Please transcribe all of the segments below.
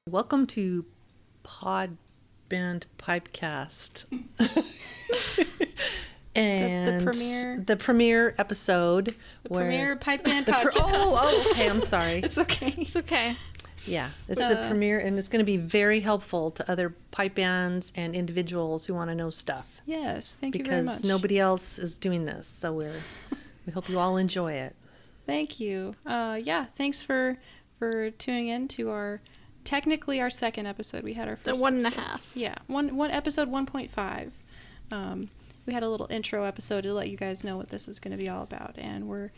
Welcome to Pod Band Pipecast. And the premiere episode. Premier Pipe Band podcast. Okay, I'm sorry. It's okay. It's okay. Yeah, it's the premiere, and it's going to be very helpful to other pipe bands and individuals who want to know stuff. Yes, thank you very much. Because nobody else is doing this, so we hope you all enjoy it. Thank you. Thanks for tuning in to our second episode. We had our first the 1.5. episode. Yeah, one episode 1.5. We had a little intro episode to let you guys know what this is going to be all about, and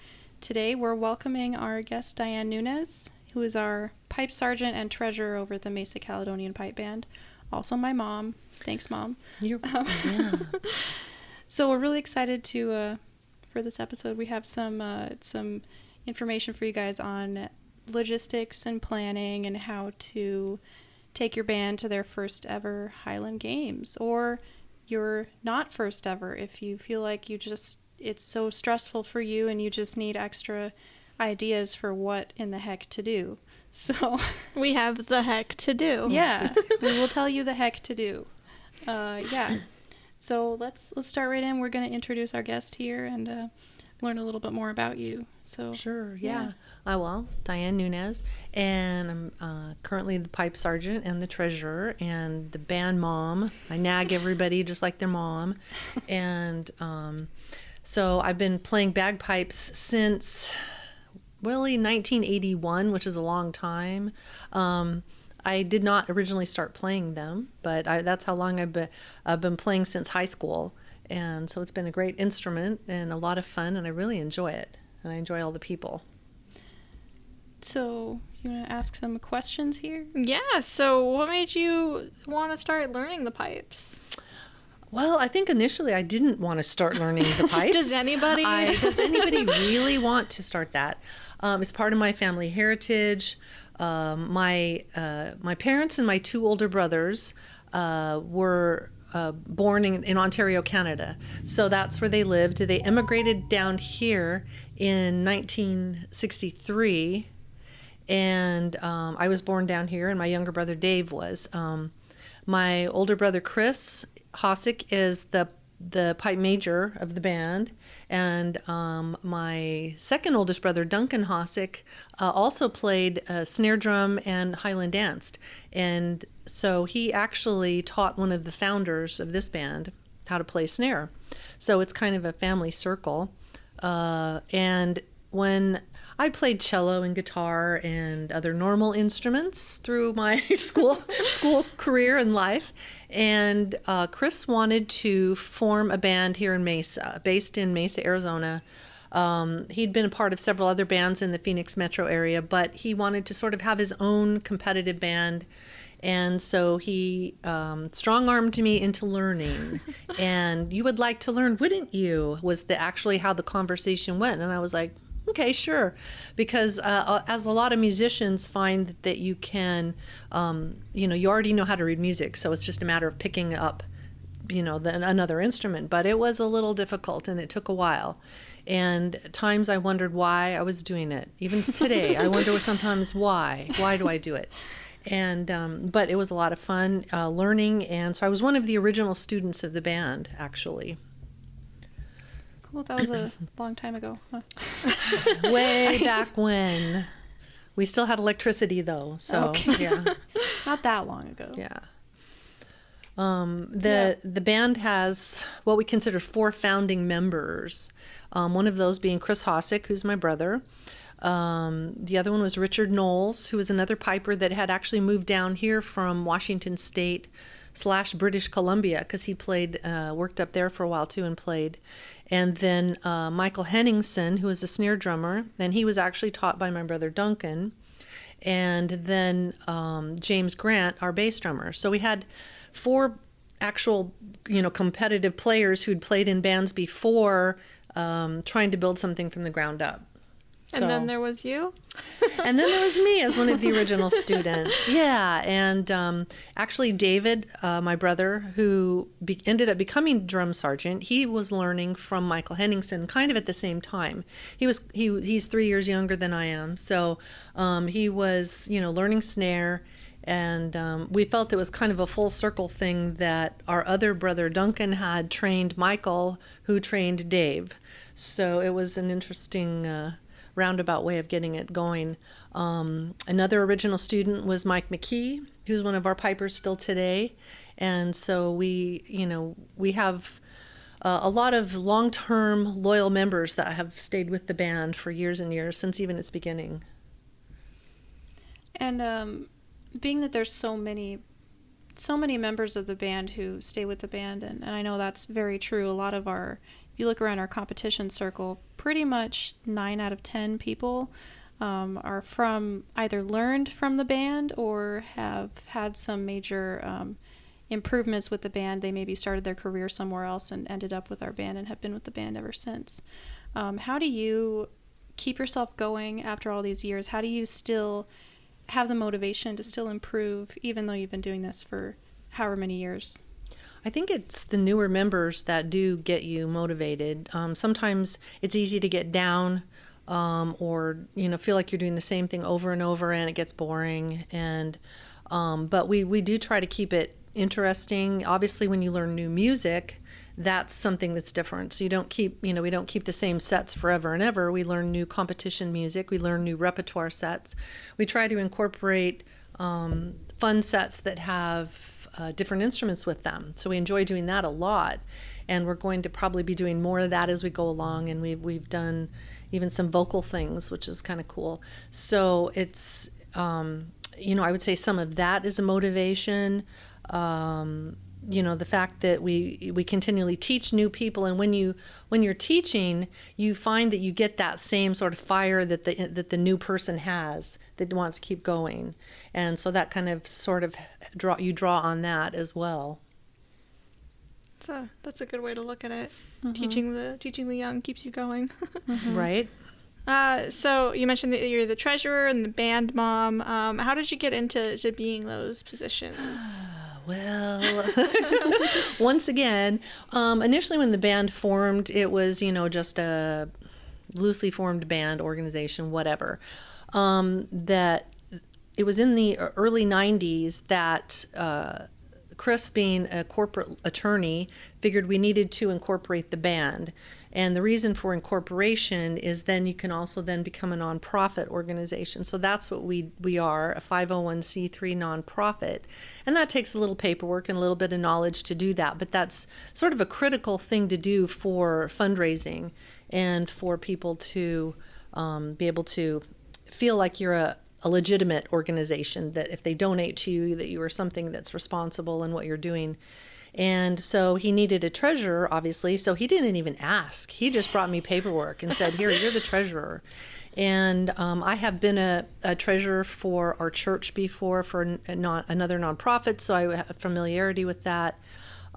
today we're welcoming our guest Dianne Nunez, who is our pipe sergeant and treasurer over at the Mesa Caledonian Pipe Band. Also my mom. Thanks, Mom. Yeah. So we're really excited for this episode. We have some information for you guys on logistics and planning and how to take your band to their first ever Highland Games, or your not first ever if you feel like it's so stressful for you and you just need extra ideas for what in the heck to do. So we have the heck to do. Yeah, we will tell you the heck to do. So let's start right in. We're going to introduce our guest here and learn a little bit more about you. So sure, yeah. Dianne Nunez, and I'm currently the pipe sergeant and the treasurer and the band mom. I nag everybody just like their mom. And so I've been playing bagpipes since really 1981, which is a long time. I did not originally start playing them, but that's how long I've been playing since high school. And so it's been a great instrument and a lot of fun, and I really enjoy it. And I enjoy all the people. So you want to ask some questions here? Yeah, so what made you want to start learning the pipes? Well, I think initially I didn't want to start learning the pipes. Does anybody? Does anybody really want to start that? It's part of my family heritage. My parents and my two older brothers were born in Ontario, Canada. So that's where they lived. They immigrated down here in 1963. And I was born down here, and my younger brother Dave was. My older brother Chris Hosick is the pipe major of the band, and my second oldest brother Duncan Hosick also played snare drum and Highland danced, and so he actually taught one of the founders of this band how to play snare. So it's kind of a family circle, and when I played cello and guitar and other normal instruments through my school career and life. And Chris wanted to form a band here in Mesa, based in Mesa, Arizona. He'd been a part of several other bands in the Phoenix metro area, but he wanted to sort of have his own competitive band. And so he strong-armed me into learning. And you would like to learn, wouldn't you? Was actually how the conversation went. And I was like, okay, sure. Because as a lot of musicians find that you can, you already know how to read music. So it's just a matter of picking up, another instrument. But it was a little difficult, and it took a while. And at times I wondered why I was doing it. Even today, I wonder sometimes why. Why do I do it? And but it was a lot of fun learning. And so I was one of the original students of the band, actually. Cool. That was a long time ago. Huh? Way back when. We still had electricity, though. So, okay. Yeah. Not that long ago. Yeah. The band has what we consider 4 founding members. One of those being Chris Hosick, who's my brother. The other one was Richard Knowles, who was another piper that had actually moved down here from Washington State / British Columbia, because he worked up there for a while too and played. And then Michael Henningsen, who was a snare drummer, and he was actually taught by my brother Duncan. And then James Grant, our bass drummer. So we had 4 actual, competitive players who'd played in bands before, trying to build something from the ground up. And then there was you? And then there was me as one of the original students. Yeah, and actually David, my brother, who ended up becoming drum sergeant, he was learning from Michael Henningsen kind of at the same time. He's 3 years younger than I am, so he was, learning snare, And we felt it was kind of a full circle thing that our other brother Duncan had trained Michael, who trained Dave. So it was an interesting roundabout way of getting it going. Another original student was Mike McKee, who's one of our pipers still today. And so we have a lot of long-term loyal members that have stayed with the band for years and years, since even its beginning. And being that there's so many members of the band who stay with the band, and I know that's very true. A lot of if you look around our competition circle, pretty much 9 out of 10 people are either learned from the band or have had some major improvements with the band. They maybe started their career somewhere else and ended up with our band and have been with the band ever since. How do you keep yourself going after all these years? How do you still have the motivation to still improve, even though you've been doing this for however many years? I think it's the newer members that do get you motivated. Sometimes it's easy to get down or feel like you're doing the same thing over and over and it gets boring. And but we do try to keep it interesting. Obviously, when you learn new music, that's something that's different. So we don't keep the same sets forever and ever. We learn new competition music. We learn new repertoire sets. We try to incorporate fun sets that have different instruments with them. So we enjoy doing that a lot. And we're going to probably be doing more of that as we go along. And we've done even some vocal things, which is kind of cool. So it's, I would say some of that is a motivation. The fact that we continually teach new people, and when you're teaching, you find that you get that same sort of fire that the new person has that wants to keep going, and so that kind of sort of draw on that as well. That's a good way to look at it. Mm-hmm. Teaching the young keeps you going. Mm-hmm. Right. So you mentioned that you're the treasurer and the band mom. How did you get into being those positions? Well, once again, initially when the band formed, it was, just a loosely formed band organization, whatever. That it was in the early 90s that Chris, being a corporate attorney, figured we needed to incorporate the band. And the reason for incorporation is then you can also then become a nonprofit organization. So that's what we are, a 501c3 nonprofit. And that takes a little paperwork and a little bit of knowledge to do that. But that's sort of a critical thing to do for fundraising and for people to be able to feel like you're a legitimate organization, that if they donate to you, that you are something that's responsible in what you're doing. And so he needed a treasurer, obviously, so he didn't even ask. He just brought me paperwork and said, here, you're the treasurer. And I have been a treasurer for our church before, for another nonprofit, so I have familiarity with that.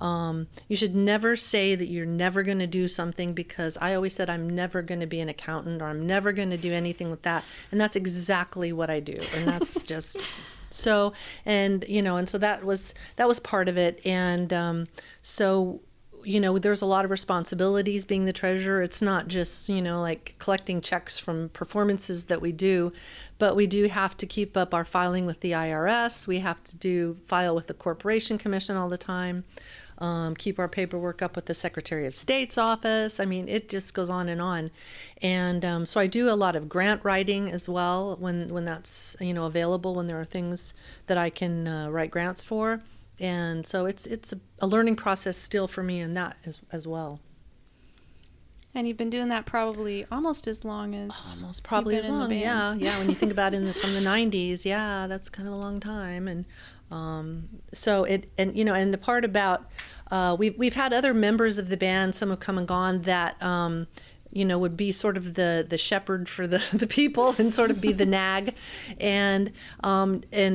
You should never say that you're never going to do something, because I always said I'm never going to be an accountant, or I'm never going to do anything with that. And that's exactly what I do. And that's just so, and so that was part of it. And so, there's a lot of responsibilities being the treasurer. It's not just, like collecting checks from performances that we do, but we do have to keep up our filing with the IRS. We have to file with the Corporation Commission all the time. Keep our paperwork up with the Secretary of State's office. I mean, it just goes on and on. And so I do a lot of grant writing as well when that's, available, when there are things that I can write grants for. And so it's a learning process still for me in that as well. And you've been doing that probably almost as long as almost probably as long. Yeah. When you think about it from the 90s, yeah, that's kind of a long time. And so and the part about we've had other members of the band, some have come and gone, that would be sort of the shepherd for the people and sort of be the nag, and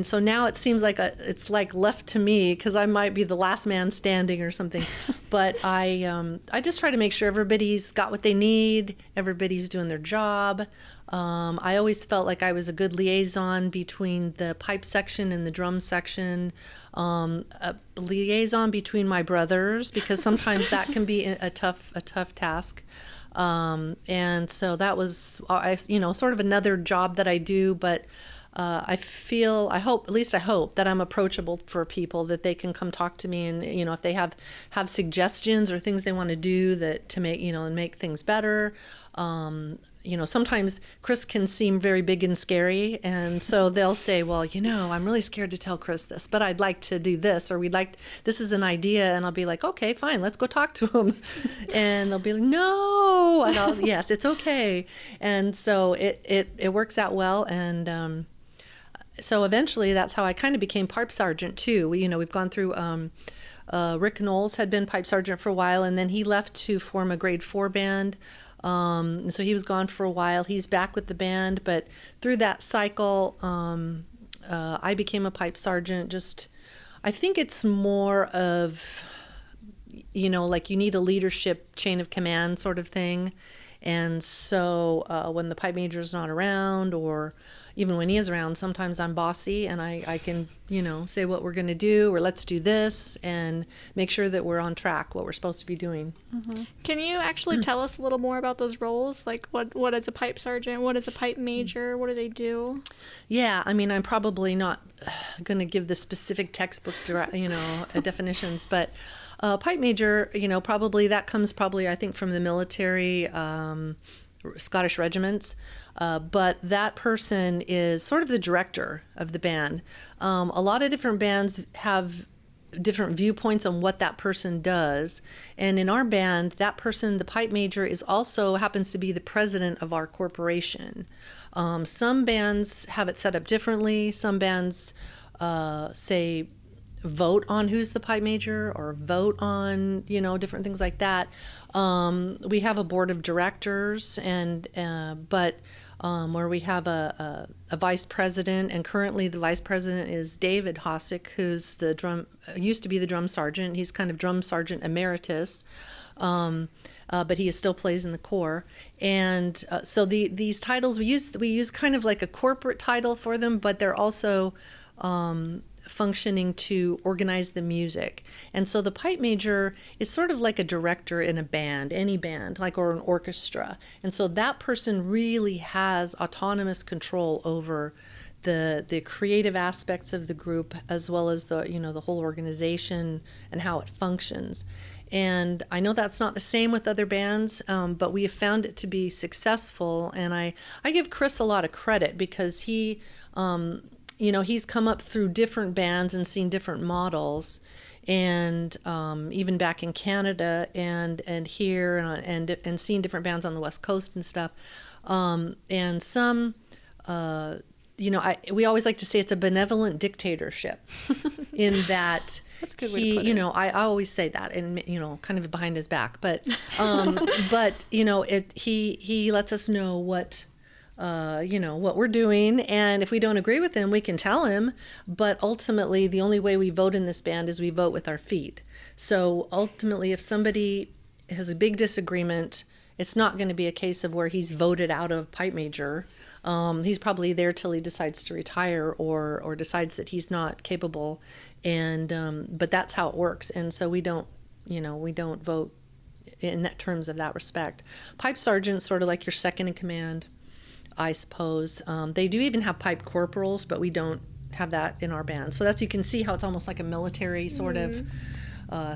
so now it seems like it's like left to me, because I might be the last man standing or something. But I just try to make sure everybody's got what they need, everybody's doing their job. I always felt like I was a good liaison between the pipe section and the drum section, a liaison between my brothers, because sometimes that can be a tough task. And so that was, sort of another job that I do, but I hope, at least I hope, that I'm approachable for people, that they can come talk to me, and if they have suggestions or things they want to do that to make and make things better. Sometimes Chris can seem very big and scary, and so they'll say, well, I'm really scared to tell Chris this, but I'd like to do this, or this is an idea, and I'll be like, okay, fine, let's go talk to him. And they'll be like, no, and yes, it's okay. And so it works out well, and so eventually that's how I kind of became pipe sergeant too. We've gone through, Rick Knowles had been pipe sergeant for a while, and then he left to form a grade 4 band. And so he was gone for a while. He's back with the band, but through that cycle, I became a pipe sergeant. I think it's more of, like you need a leadership chain of command sort of thing. And so when the pipe major is not around, or even when he is around, sometimes I'm bossy, and I can, say what we're going to do, or let's do this, and make sure that we're on track, what we're supposed to be doing. Mm-hmm. Can you actually tell us a little more about those roles? Like what is a pipe sergeant? What is a pipe major? What do they do? Yeah, I'm probably not going to give the specific textbook, definitions, but pipe major, probably that comes I think from the military, Scottish regiments, but that person is sort of the director of the band. A lot of different bands have different viewpoints on what that person does, and in our band, that person, the pipe major, also happens to be the president of our corporation. Some bands have it set up differently. Some bands say vote on who's the pipe major, or vote on different things like that. We have a board of directors, and where we have a vice president, and currently the vice president is David Hosick, who's used to be the drum sergeant. He's kind of drum sergeant emeritus, but he still plays in the Corps. And so these titles we use kind of like a corporate title for them, but they're also functioning to organize the music. And so the pipe major is sort of like a director in a band, any band, or an orchestra. And so that person really has autonomous control over the creative aspects of the group, as well as the whole organization and how it functions. And I know that's not the same with other bands, but we have found it to be successful. And I give Chris a lot of credit, because he he's come up through different bands and seen different models, and even back in Canada and here, and seen different bands on the West Coast and stuff. And some, we always like to say it's a benevolent dictatorship, in that That's a good way to put it. I always say that, and kind of behind his back, but he lets us know what we're doing, and if we don't agree with him, we can tell him. But ultimately, the only way we vote in this band is we vote with our feet. So ultimately, if somebody has a big disagreement, it's not going to be a case of where he's voted out of pipe major. He's probably there till he decides to retire, or decides that he's not capable, and but that's how it works. And so we don't vote in that terms of that respect. Pipe sergeant's sort of like your second in command, I suppose. They do even have pipe corporals, but we don't have that in our band. So you can see how it's almost like a military sort of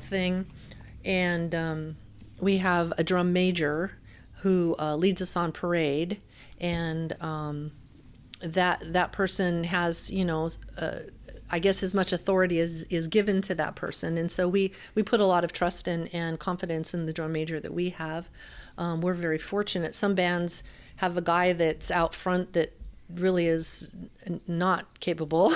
thing. And we have a drum major who leads us on parade, and that person has, I guess as much authority as is given to that person. And so we put a lot of trust and confidence in the drum major that we have. We're very fortunate. Some bands have a guy that's out front that really is not capable,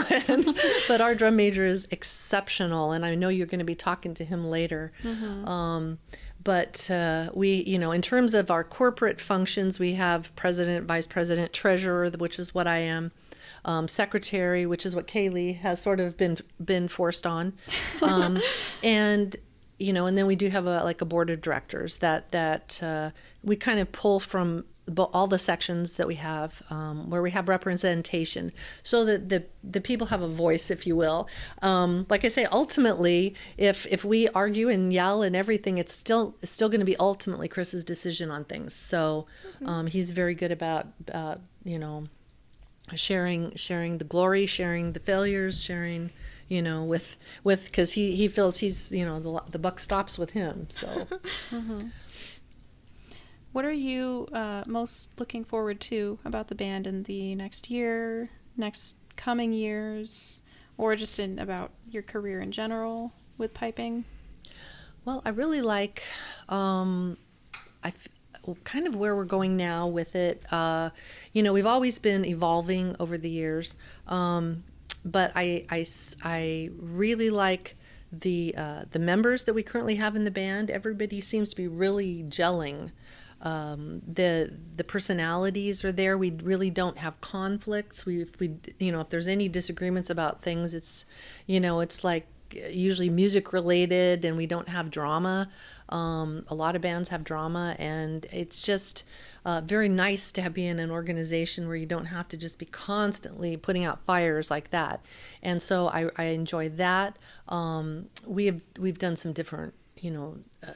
but our drum major is exceptional, and I know you're going to be talking to him later. Mm-hmm. But we, in terms of our corporate functions, we have president, vice president, treasurer, which is what I am, secretary, which is what Kaylee has sort of been forced on, and then we do have a board of directors that we kind of pull from all the sections that we have, where we have representation, so that the people have a voice, if you will. Like I say, ultimately, if we. And yell and everything, it's still going to be ultimately Chris's decision on things. So he's very good about sharing the glory, sharing the failures, sharing, with because he feels he's, the buck stops with him. So. Mm-hmm. What are you most looking forward to about the band in the next year, next coming years, or just about your career in general with piping? Well, I really like kind of where we're going now with it. We've always been evolving over the years, but I really like the members that we currently have in the band. Everybody seems to be really gelling. The personalities are there. We really don't have conflicts. If there's any disagreements about things, it's like usually music related, and we don't have drama. A lot of bands have drama, and it's just very nice to be in an organization where you don't have to just be constantly putting out fires like that. And so I enjoy that. We've done some different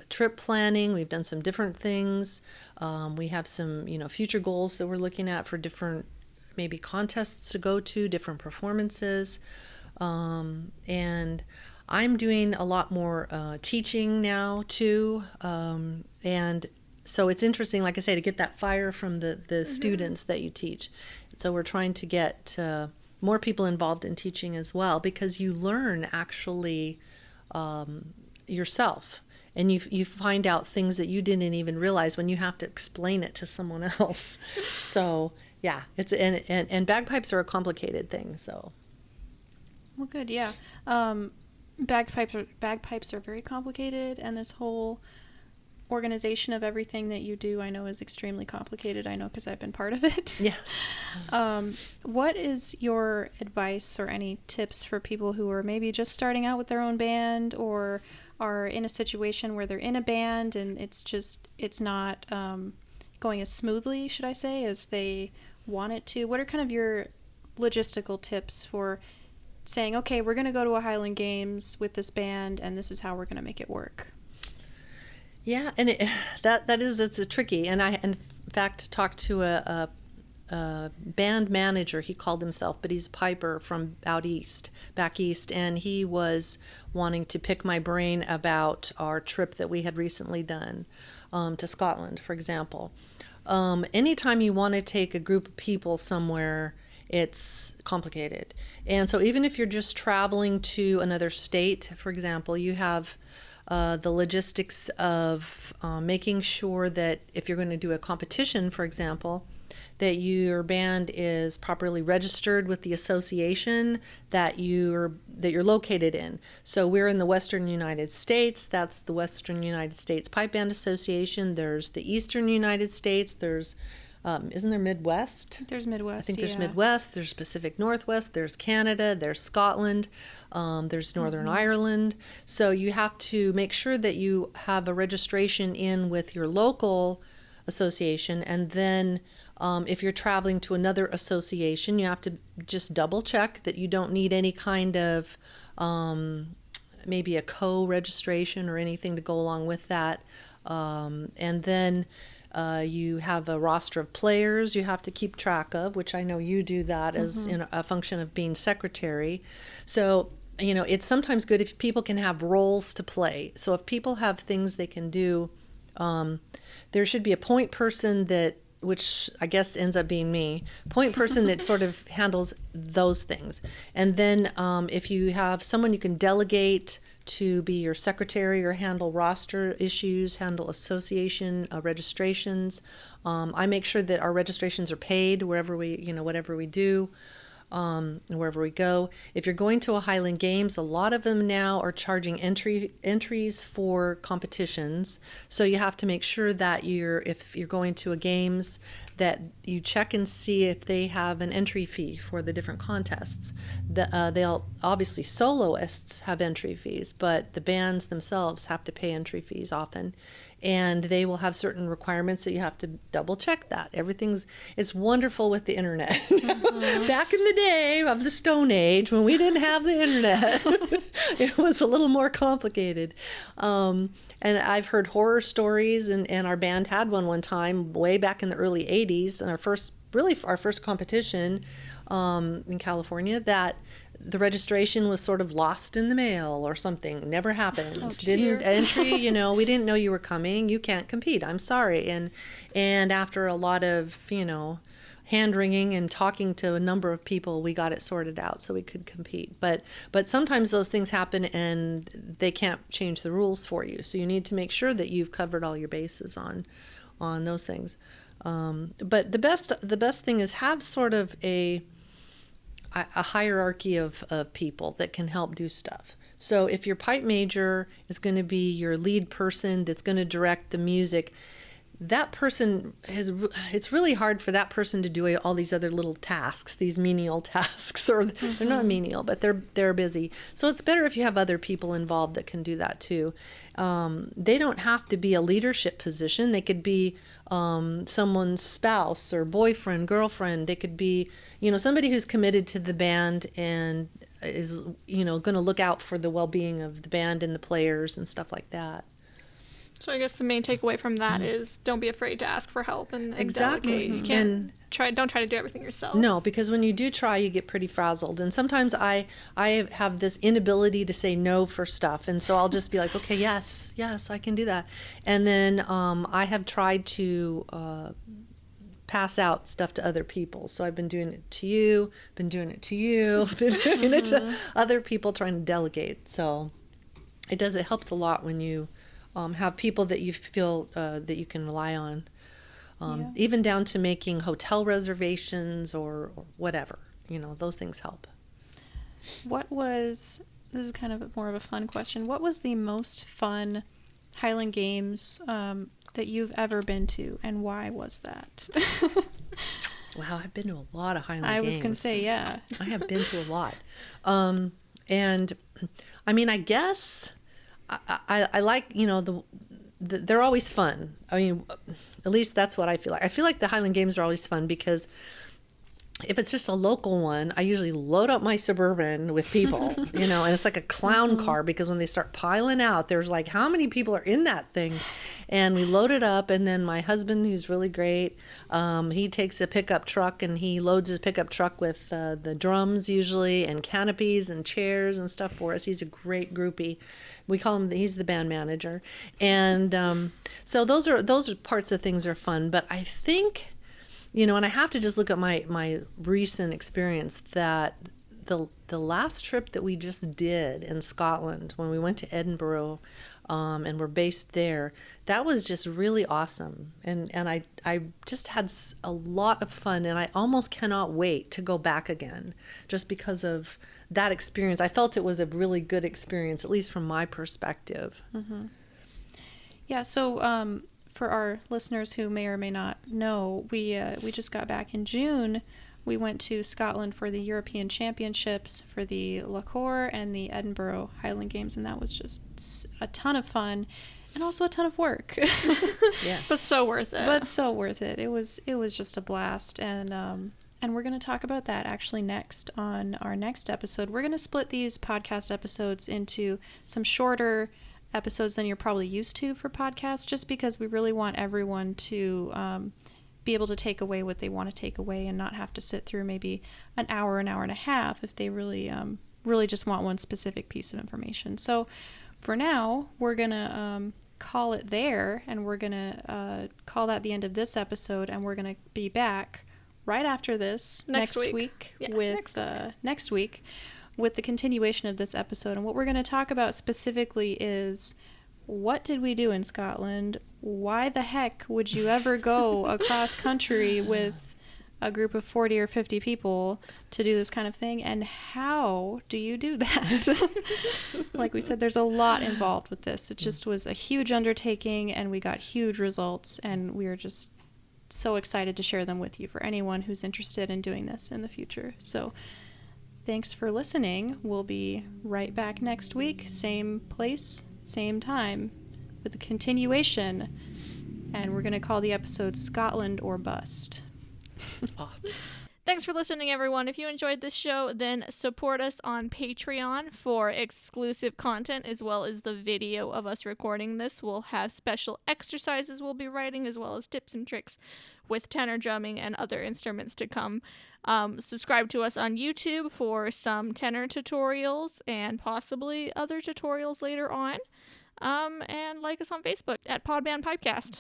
trip planning. We've done some different things. We have some, future goals that we're looking at for different, maybe contests to go to, different performances. And I'm doing a lot more teaching now too. And so it's interesting, like I say, to get that fire from the students that you teach. So we're trying to get more people involved in teaching as well, because you learn actually yourself, and you find out things that you didn't even realize when you have to explain it to someone else. So yeah, it's and bagpipes are a complicated thing. So well, good, yeah. Bagpipes are very complicated, and this whole organization of everything that you do, I know, is extremely complicated. I know because I've been part of it. Yes. What is your advice or any tips for people who are maybe just starting out with their own band, or are in a situation where they're in a band and it's not going as smoothly, should I say, as they want it to? What are kind of your logistical tips for saying, okay, we're going to go to a Highland Games with this band, and this is how we're going to make it work? Yeah, and that's a tricky. And I, in fact, talked to a band manager. He called himself, but he's a piper from back east, and he was wanting to pick my brain about our trip that we had recently done to Scotland, for example. Anytime you want to take a group of people somewhere, it's complicated. And so even if you're just traveling to another state, for example, you have the logistics of making sure that if you're going to do a competition, for example, that your band is properly registered with the association that you're located in. So we're in the Western United States. That's the Western United States Pipe Band Association. There's the Eastern United States. There's isn't there Midwest? There's Midwest. I think there's Midwest. There's Pacific Northwest. There's Canada. There's Scotland. There's Northern Ireland. So you have to make sure that you have a registration in with your local association, and then if you're traveling to another association, you have to just double check that you don't need any kind of maybe a co-registration or anything to go along with that. And then you have a roster of players you have to keep track of, which I know you do that as in a function of being secretary. So, it's sometimes good if people can have roles to play. So if people have things they can do, there should be a point person which I guess ends up being me, point person that sort of handles those things. And then if you have someone you can delegate to be your secretary or handle roster issues, handle association registrations. I make sure that our registrations are paid wherever whatever we do. Wherever we go. If you're going to a Highland Games, a lot of them now are charging entries for competitions. So you have to make sure that if you're going to a games, that you check and see if they have an entry fee for the different contests. They'll obviously, soloists have entry fees, but the bands themselves have to pay entry fees often. And they will have certain requirements that you have to double check that. It's wonderful with the internet. Back in the day of the Stone Age, when we didn't have the internet, it was a little more complicated. And I've heard horror stories, and our band had one time way back in the early 80s, and our first really our first competition in California, that the registration was sort of lost in the mail or something. Never happened. Oh, Didn't entry, we didn't know you were coming. You can't compete. I'm sorry. And after a lot of, hand wringing and talking to a number of people, we got it sorted out so we could compete. But sometimes those things happen and they can't change the rules for you. So you need to make sure that you've covered all your bases on those things. But the best thing is have sort of a hierarchy of people that can help do stuff. So if your pipe major is going to be your lead person that's going to direct the music, that person it's really hard for that person to do all these other little tasks, these menial tasks, or they're not menial, but they're busy. So it's better if you have other people involved that can do that too. They don't have to be a leadership position. They could be someone's spouse or boyfriend, girlfriend. They could be, somebody who's committed to the band and is, going to look out for the well-being of the band and the players and stuff like that. So I guess the main takeaway from that is don't be afraid to ask for help and Exactly. delegate. You can't don't try to do everything yourself. No, because when you do try, you get pretty frazzled. And sometimes I have this inability to say no for stuff. And so I'll just be like, okay, yes, I can do that. And then I have tried to pass out stuff to other people. So I've been doing it to you, been doing it to other people, trying to delegate. So it helps a lot when you have people that you feel that you can rely on, even down to making hotel reservations or whatever. Those things help. This is kind of more of a fun question. What was the most fun Highland Games that you've ever been to, and why was that? Wow, I've been to a lot of Highland Games. I was going to say, yeah. I have been to a lot. And I mean, I guess I like, they're always fun. I mean, at least that's what I feel like. I feel like the Highland Games are always fun because if it's just a local one, I usually load up my Suburban with people, and it's like a clown car, because when they start piling out, there's like, how many people are in that thing? And we load it up, and then my husband, who's really great, he takes a pickup truck and he loads his pickup truck with the drums usually, and canopies and chairs and stuff for us. He's a great groupie. We call him, he's the band manager. And so those are parts of things are fun. But I think, and I have to just look at my recent experience, that the last trip that we just did in Scotland, when we went to Edinburgh, and we're based there, that was just really awesome. And I just had a lot of fun, and I almost cannot wait to go back again, just because of that experience. I felt it was a really good experience, at least from my perspective. Mm-hmm. Yeah, so for our listeners who may or may not know, we just got back in June. We went to Scotland for the European Championships for the Lacour and the Edinburgh Highland Games, and that was just a ton of fun and also a ton of work. Yes. But so worth it. It was just a blast, and we're going to talk about that actually next on our next episode. We're going to split these podcast episodes into some shorter episodes than you're probably used to for podcasts, just because we really want everyone to be able to take away what they want to take away and not have to sit through maybe an hour and a half if they really just want one specific piece of information. So for now, we're going to call it there, and we're going to call that the end of this episode, and we're going to be back right after this next week with the continuation of this episode. And what we're going to talk about specifically is, what did we do in Scotland? Why the heck would you ever go across country with a group of 40 or 50 people to do this kind of thing? And how do you do that? Like we said, there's a lot involved with this. It just was a huge undertaking, and we got huge results, and we are just so excited to share them with you for anyone who's interested in doing this in the future. So thanks for listening. We'll be right back next week, same place, same time, with a continuation, and we're going to call the episode Scotland or Bust. Awesome. Thanks for listening, everyone. If you enjoyed this show, then support us on Patreon for exclusive content as well as the video of us recording this. We'll have special exercises we'll be writing as well as tips and tricks with tenor drumming and other instruments to come. Subscribe to us on YouTube for some tenor tutorials and possibly other tutorials later on. And like us on Facebook at Pod Band Pipecast.